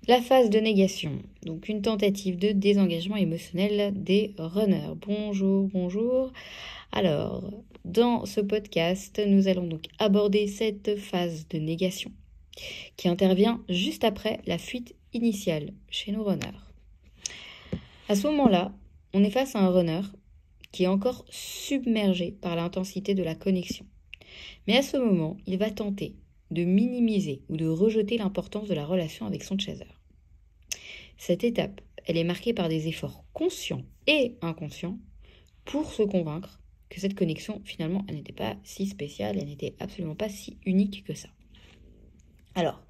La phase de négation, donc une tentative de désengagement émotionnel des runners. Bonjour, bonjour. Alors, dans ce podcast, nous allons donc aborder cette phase de négation qui intervient juste après la fuite initiale chez nos runners. À ce moment-là, on est face à un runner qui est encore submergé par l'intensité de la connexion. Mais à ce moment, il va tenter de minimiser ou de rejeter l'importance de la relation avec son chaser. Cette étape, elle est marquée par des efforts conscients et inconscients pour se convaincre que cette connexion, finalement, elle n'était pas si spéciale, elle n'était absolument pas si unique que ça. Alors,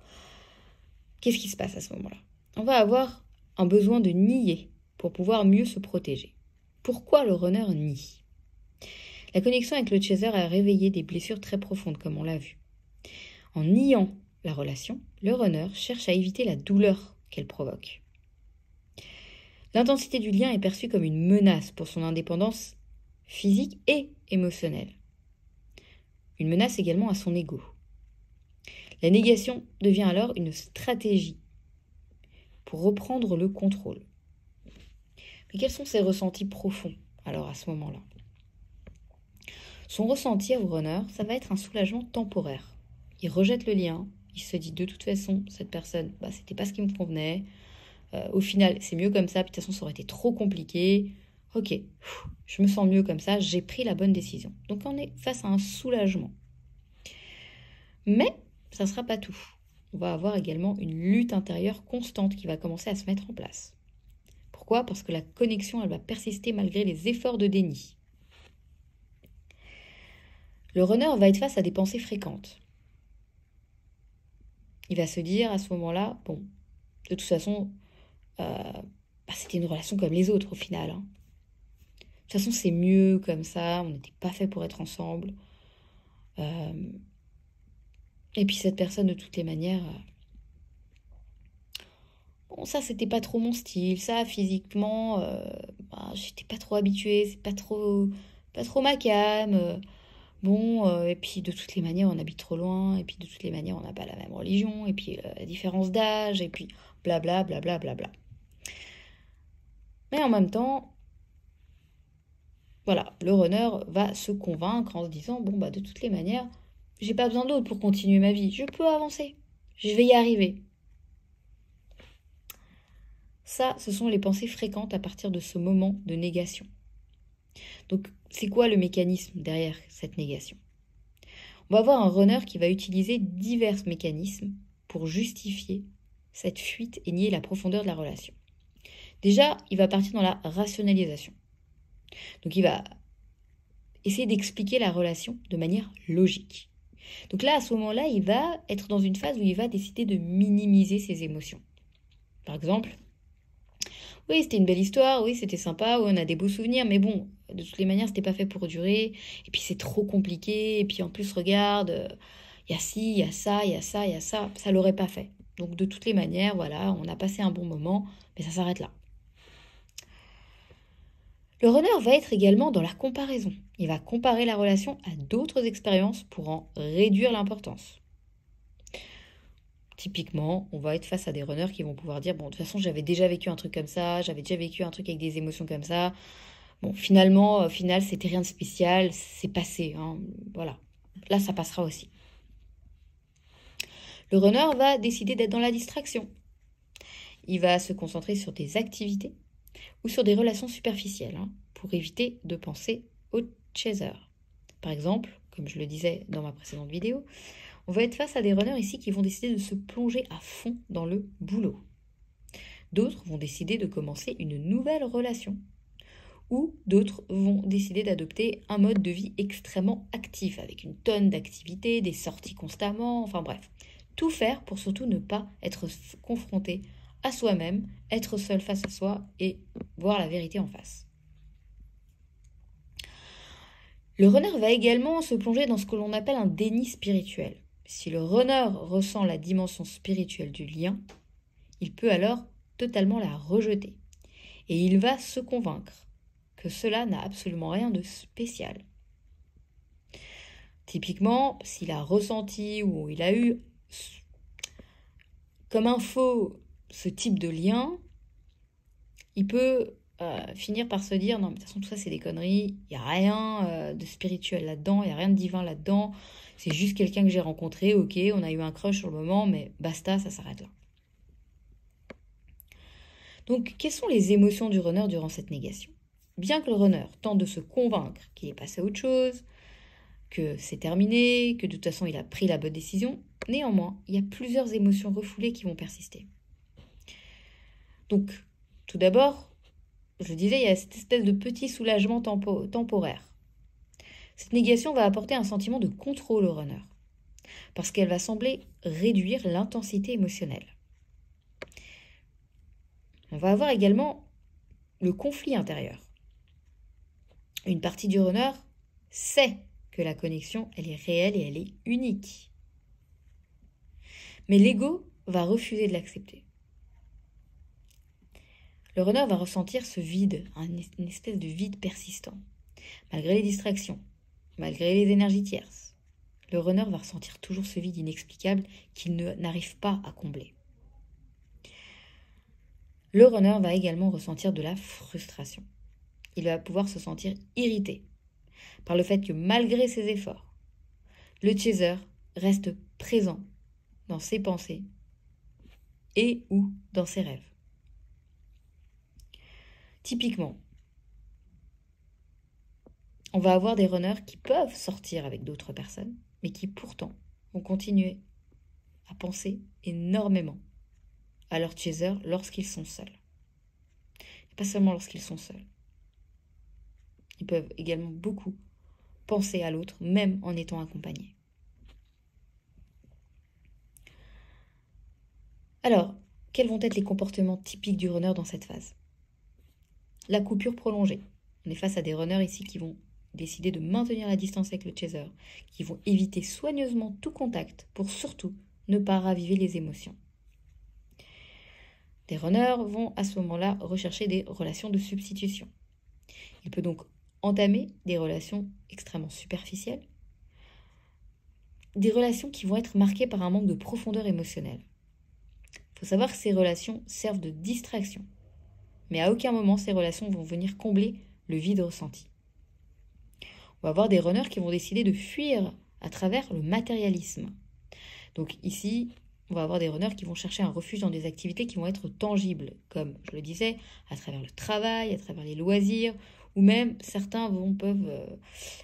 qu'est-ce qui se passe à ce moment-là? On va avoir un besoin de nier pour pouvoir mieux se protéger. Pourquoi le runner nie? La connexion avec le chaser a réveillé des blessures très profondes, comme on l'a vu. En niant la relation, le runner cherche à éviter la douleur qu'elle provoque. L'intensité du lien est perçue comme une menace pour son indépendance physique et émotionnelle. Une menace également à son ego. La négation devient alors une stratégie pour reprendre le contrôle. Mais quels sont ses ressentis profonds alors à ce moment-là? Son ressenti au runner, ça va être un soulagement temporaire. Il rejette le lien, il se dit de toute façon, cette personne, c'était pas ce qui me convenait. Au final, c'est mieux comme ça, puis de toute façon, ça aurait été trop compliqué. Ok, je me sens mieux comme ça, j'ai pris la bonne décision. Donc on est face à un soulagement. Mais ça ne sera pas tout. On va avoir également une lutte intérieure constante qui va commencer à se mettre en place. Pourquoi? Parce que la connexion, elle va persister malgré les efforts de déni. Le runner va être face à des pensées fréquentes. Il va se dire à ce moment-là, bon, de toute façon, c'était une relation comme les autres au final. De toute façon, c'est mieux comme ça, on n'était pas fait pour être ensemble. Et puis cette personne, de toutes les manières, bon, ça, c'était pas trop mon style. Ça, physiquement, j'étais pas trop habituée, c'est pas trop ma came. Et puis de toutes les manières, on habite trop loin, et puis de toutes les manières, on n'a pas la même religion, et puis la différence d'âge, et puis blabla, blabla, blabla. Mais en même temps, voilà, le runner va se convaincre en se disant, de toutes les manières, j'ai pas besoin d'autre pour continuer ma vie, je peux avancer, je vais y arriver. Ça, ce sont les pensées fréquentes à partir de ce moment de négation. Donc, c'est quoi le mécanisme derrière cette négation? On va avoir un runner qui va utiliser divers mécanismes pour justifier cette fuite et nier la profondeur de la relation. Déjà, il va partir dans la rationalisation. Donc, il va essayer d'expliquer la relation de manière logique. Donc là, à ce moment-là, il va être dans une phase où il va décider de minimiser ses émotions. Par exemple, oui, c'était une belle histoire, oui, c'était sympa, oui, on a des beaux souvenirs, mais bon, de toutes les manières, c'était pas fait pour durer, et puis c'est trop compliqué, et puis en plus, regarde, il y a ci, il y a ça, il y a ça, il y a ça l'aurait pas fait. Donc de toutes les manières, voilà, on a passé un bon moment, mais ça s'arrête là. Le runner va être également dans la comparaison. Il va comparer la relation à d'autres expériences pour en réduire l'importance. Typiquement, on va être face à des runners qui vont pouvoir dire, bon, de toute façon, j'avais déjà vécu un truc comme ça, j'avais déjà vécu un truc avec des émotions comme ça. Bon, finalement, au final, c'était rien de spécial, c'est passé, hein, voilà. Là, ça passera aussi. Le runner va décider d'être dans la distraction. Il va se concentrer sur des activités ou sur des relations superficielles, pour éviter de penser au chaser. Par exemple, comme je le disais dans ma précédente vidéo, on va être face à des runners ici qui vont décider de se plonger à fond dans le boulot. D'autres vont décider de commencer une nouvelle relation. Ou d'autres vont décider d'adopter un mode de vie extrêmement actif, avec une tonne d'activités, des sorties constamment, enfin bref. Tout faire pour surtout ne pas être confronté à soi-même, être seul face à soi et voir la vérité en face. Le runner va également se plonger dans ce que l'on appelle un déni spirituel. Si le runner ressent la dimension spirituelle du lien, il peut alors totalement la rejeter. Et il va se convaincre que cela n'a absolument rien de spécial. Typiquement, s'il a ressenti ou il a eu comme info ce type de lien, il peut finir par se dire, non, mais de toute façon, tout ça, c'est des conneries, il n'y a rien de spirituel là-dedans, il n'y a rien de divin là-dedans, c'est juste quelqu'un que j'ai rencontré, ok, on a eu un crush sur le moment, mais basta, ça s'arrête là. Donc, quelles sont les émotions du runner durant cette négation? Bien que le runner tente de se convaincre qu'il est passé à autre chose, que c'est terminé, que de toute façon il a pris la bonne décision, néanmoins, il y a plusieurs émotions refoulées qui vont persister. Donc, tout d'abord, je le disais, il y a cette espèce de petit soulagement temporaire. Cette négation va apporter un sentiment de contrôle au runner, parce qu'elle va sembler réduire l'intensité émotionnelle. On va avoir également le conflit intérieur. Une partie du runner sait que la connexion, elle est réelle et elle est unique. Mais l'ego va refuser de l'accepter. Le runner va ressentir ce vide, une espèce de vide persistant. Malgré les distractions, malgré les énergies tierces, le runner va ressentir toujours ce vide inexplicable qu'il n'arrive pas à combler. Le runner va également ressentir de la frustration. Il va pouvoir se sentir irrité par le fait que malgré ses efforts, le chaser reste présent dans ses pensées et ou dans ses rêves. Typiquement, on va avoir des runners qui peuvent sortir avec d'autres personnes, mais qui pourtant vont continuer à penser énormément à leur chaser lorsqu'ils sont seuls. Et pas seulement lorsqu'ils sont seuls. Ils peuvent également beaucoup penser à l'autre, même en étant accompagnés. Alors, quels vont être les comportements typiques du runner dans cette phase? La coupure prolongée. On est face à des runners ici qui vont décider de maintenir la distance avec le chaser, qui vont éviter soigneusement tout contact pour surtout ne pas raviver les émotions. Des runners vont à ce moment-là rechercher des relations de substitution. Il peut donc entamer des relations extrêmement superficielles, des relations qui vont être marquées par un manque de profondeur émotionnelle. Il faut savoir que ces relations servent de distraction, mais à aucun moment ces relations vont venir combler le vide ressenti. On va avoir des runners qui vont décider de fuir à travers le matérialisme. Donc ici, on va avoir des runners qui vont chercher un refuge dans des activités qui vont être tangibles, comme je le disais, à travers le travail, à travers les loisirs, ou même certains peuvent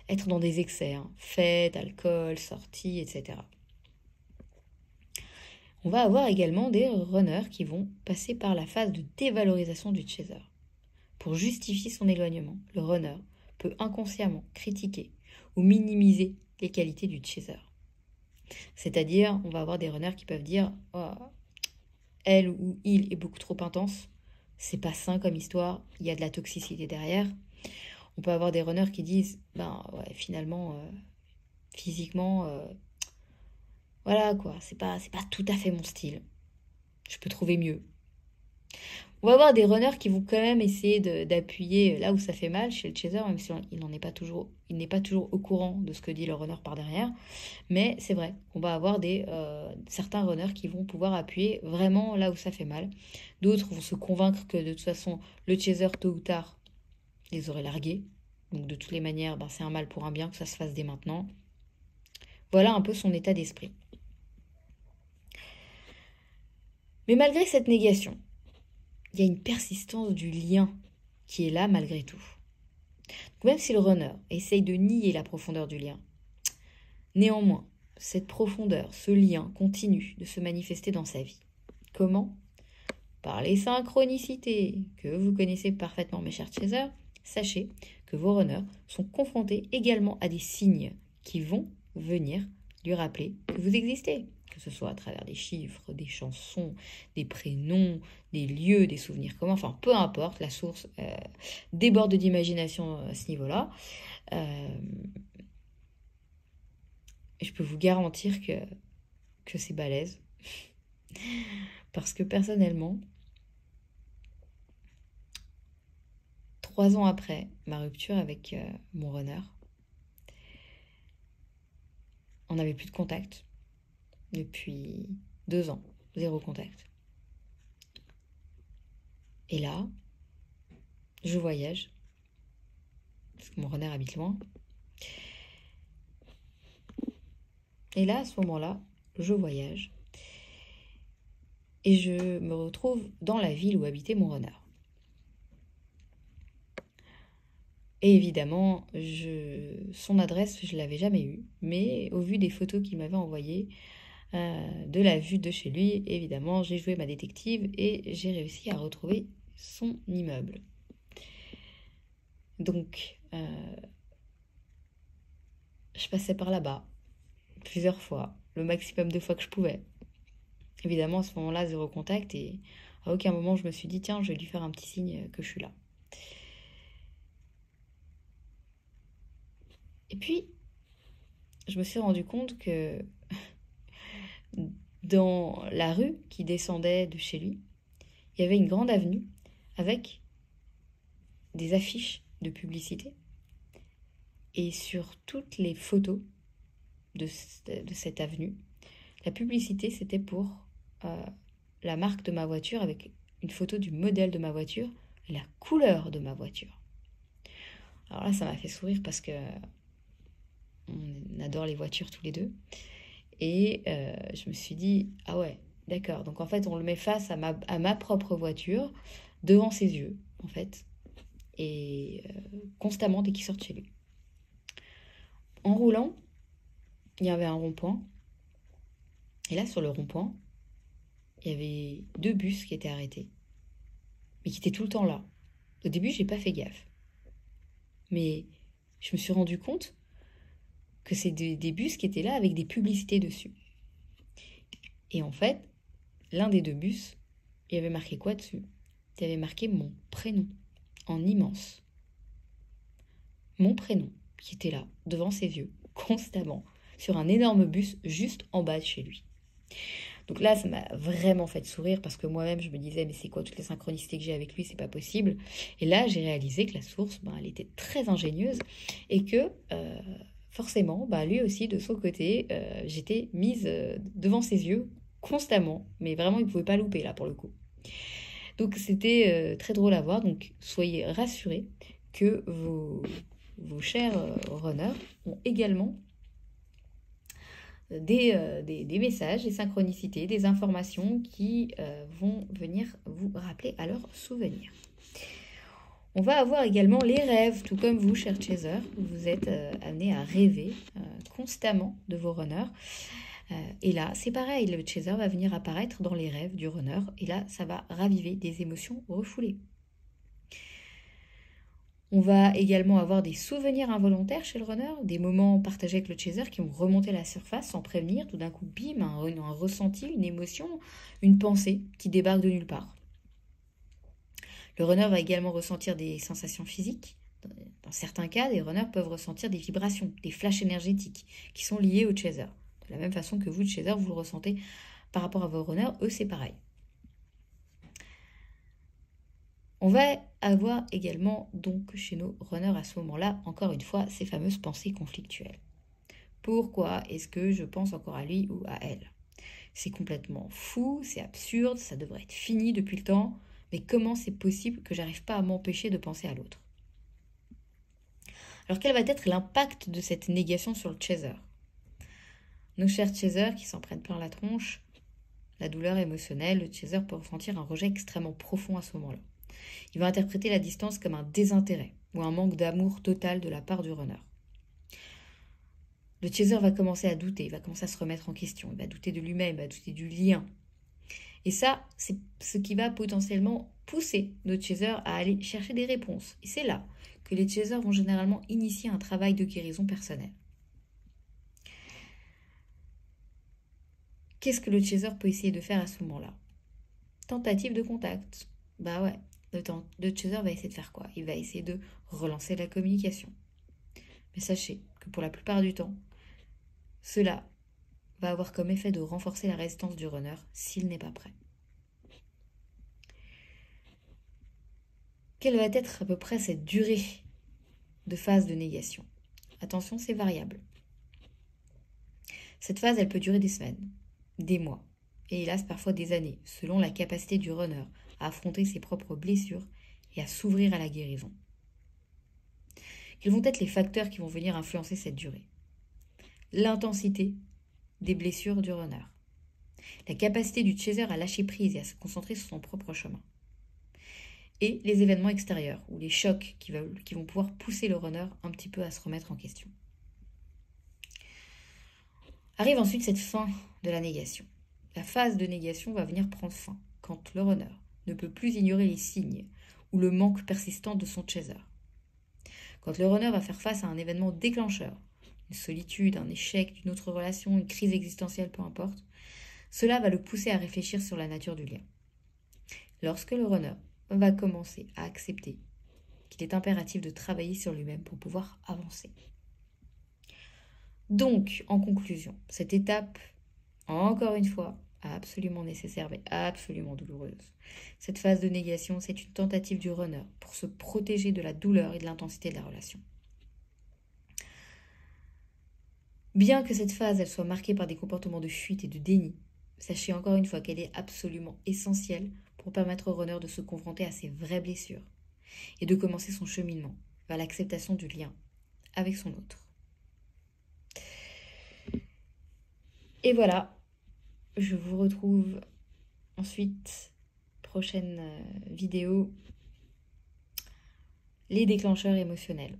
être dans des excès, fêtes, alcool, sorties, etc. On va avoir également des runners qui vont passer par la phase de dévalorisation du chaser. Pour justifier son éloignement, le runner peut inconsciemment critiquer ou minimiser les qualités du chaser. C'est-à-dire, on va avoir des runners qui peuvent dire oh, elle ou il est beaucoup trop intense, c'est pas sain comme histoire, il y a de la toxicité derrière. On peut avoir des runners qui disent finalement, physiquement, voilà quoi, c'est pas tout à fait mon style. Je peux trouver mieux. On va avoir des runners qui vont quand même essayer d'appuyer là où ça fait mal chez le chaser, même si il n'est pas toujours au courant de ce que dit le runner par derrière. Mais c'est vrai qu'on va avoir certains runners qui vont pouvoir appuyer vraiment là où ça fait mal. D'autres vont se convaincre que de toute façon, le chaser, tôt ou tard, les aurait largués. Donc de toutes les manières, c'est un mal pour un bien, que ça se fasse dès maintenant. Voilà un peu son état d'esprit. Mais malgré cette négation, il y a une persistance du lien qui est là malgré tout. Donc même si le runner essaye de nier la profondeur du lien, néanmoins, cette profondeur, ce lien continue de se manifester dans sa vie. Comment? Par les synchronicités que vous connaissez parfaitement, mes chers chasers. Sachez que vos runners sont confrontés également à des signes qui vont venir lui rappeler que vous existez. Que ce soit à travers des chiffres, des chansons, des prénoms, des lieux, des souvenirs communs, enfin peu importe, la source déborde d'imagination à ce niveau-là. Je peux vous garantir que c'est balèze. Parce que personnellement, 3 ans après ma rupture avec mon runner, on n'avait plus de contact depuis 2 ans, 0 contact. Et là, je voyage, parce que mon renard habite loin. Et là, à ce moment-là, je voyage. Et je me retrouve dans la ville où habitait mon renard. Et évidemment, son adresse, je ne l'avais jamais eue. Mais au vu des photos qu'il m'avait envoyées, de la vue de chez lui, évidemment, j'ai joué ma détective et j'ai réussi à retrouver son immeuble. Donc, je passais par là-bas plusieurs fois, le maximum de fois que je pouvais. Évidemment, à ce moment-là, zéro contact et à aucun moment je me suis dit, tiens, je vais lui faire un petit signe que je suis là. Et puis, je me suis rendu compte que dans la rue qui descendait de chez lui, il y avait une grande avenue avec des affiches de publicité. Et sur toutes les photos de cette avenue, la publicité, c'était pour la marque de ma voiture avec une photo du modèle de ma voiture et la couleur de ma voiture. Alors là, ça m'a fait sourire parce que on adore les voitures tous les deux. Et je me suis dit, ah ouais, d'accord. Donc en fait, on le met face à ma propre voiture, devant ses yeux, en fait. Et constamment dès qu'il sort de chez lui. En roulant, il y avait un rond-point. Et là, sur le rond-point, il y avait 2 bus qui étaient arrêtés. Mais qui étaient tout le temps là. Au début, j'ai pas fait gaffe. Mais je me suis rendu compte que c'est des bus qui étaient là avec des publicités dessus. Et en fait, l'un des 2 bus, il y avait marqué quoi dessus? Il y avait marqué mon prénom, en immense. Mon prénom, qui était là, devant ses yeux, constamment, sur un énorme bus juste en bas de chez lui. Donc là, ça m'a vraiment fait sourire parce que moi-même, je me disais, mais c'est quoi toutes les synchronicités que j'ai avec lui, c'est pas possible. Et là, j'ai réalisé que la source, elle était très ingénieuse et que forcément, lui aussi, de son côté, j'étais mise devant ses yeux constamment. Mais vraiment, il ne pouvait pas louper là pour le coup. Donc c'était très drôle à voir. Donc soyez rassurés que vos chers runners ont également des messages, des synchronicités, des informations qui vont venir vous rappeler à leurs souvenirs. On va avoir également les rêves, tout comme vous, chers chasers. Vous êtes amenés à rêver constamment de vos runners. Et là, c'est pareil, le chaser va venir apparaître dans les rêves du runner. Et là, ça va raviver des émotions refoulées. On va également avoir des souvenirs involontaires chez le runner, des moments partagés avec le chaser qui vont remonter à la surface sans prévenir. Tout d'un coup, bim, un ressenti, une émotion, une pensée qui débarque de nulle part. Le runner va également ressentir des sensations physiques. Dans certains cas, des runners peuvent ressentir des vibrations, des flashs énergétiques qui sont liés au chaser. De la même façon que vous, le chaser, vous le ressentez par rapport à vos runners, eux, c'est pareil. On va avoir également, donc, chez nos runners à ce moment-là, encore une fois, ces fameuses pensées conflictuelles. Pourquoi est-ce que je pense encore à lui ou à elle? C'est complètement fou, c'est absurde, ça devrait être fini depuis le temps, mais comment c'est possible que j'arrive pas à m'empêcher de penser à l'autre? Alors quel va être l'impact de cette négation sur le chaser? Nos chers chasers qui s'en prennent plein la tronche, la douleur émotionnelle, le chaser peut ressentir un rejet extrêmement profond à ce moment-là. Il va interpréter la distance comme un désintérêt ou un manque d'amour total de la part du runner. Le chaser va commencer à douter, il va commencer à se remettre en question, il va douter de lui-même, il va douter du lien. Et ça, c'est ce qui va potentiellement pousser notre chaser à aller chercher des réponses. Et c'est là que les chasers vont généralement initier un travail de guérison personnelle. Qu'est-ce que le chaser peut essayer de faire à ce moment-là? Tentative de contact. Bah ouais, le chaser va essayer de faire quoi? Il va essayer de relancer la communication. Mais sachez que pour la plupart du temps, cela va avoir comme effet de renforcer la résistance du runner s'il n'est pas prêt. Quelle va être à peu près cette durée de phase de négation? Attention, c'est variable. Cette phase, elle peut durer des semaines, des mois, et hélas parfois des années, selon la capacité du runner à affronter ses propres blessures et à s'ouvrir à la guérison. Quels vont être les facteurs qui vont venir influencer cette durée? L'intensité des blessures du runner, la capacité du chaser à lâcher prise et à se concentrer sur son propre chemin, et les événements extérieurs ou les chocs qui vont pouvoir pousser le runner un petit peu à se remettre en question. Arrive ensuite cette fin de la négation. La phase de négation va venir prendre fin quand le runner ne peut plus ignorer les signes ou le manque persistant de son chaser. Quand le runner va faire face à un événement déclencheur, une solitude, un échec d'une autre relation, une crise existentielle, peu importe, cela va le pousser à réfléchir sur la nature du lien. Lorsque le runner va commencer à accepter qu'il est impératif de travailler sur lui-même pour pouvoir avancer. Donc, en conclusion, cette étape, encore une fois, absolument nécessaire mais absolument douloureuse. Cette phase de négation, c'est une tentative du runner pour se protéger de la douleur et de l'intensité de la relation. Bien que cette phase elle soit marquée par des comportements de fuite et de déni, sachez encore une fois qu'elle est absolument essentielle pour permettre au runner de se confronter à ses vraies blessures et de commencer son cheminement vers l'acceptation du lien avec son autre. Et voilà, je vous retrouve ensuite, prochaine vidéo, les déclencheurs émotionnels.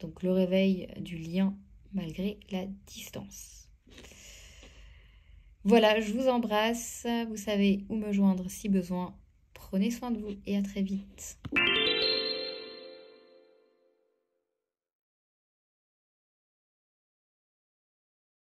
Donc le réveil du lien malgré la distance. Voilà, je vous embrasse, vous savez où me joindre si besoin. Prenez soin de vous et à très vite.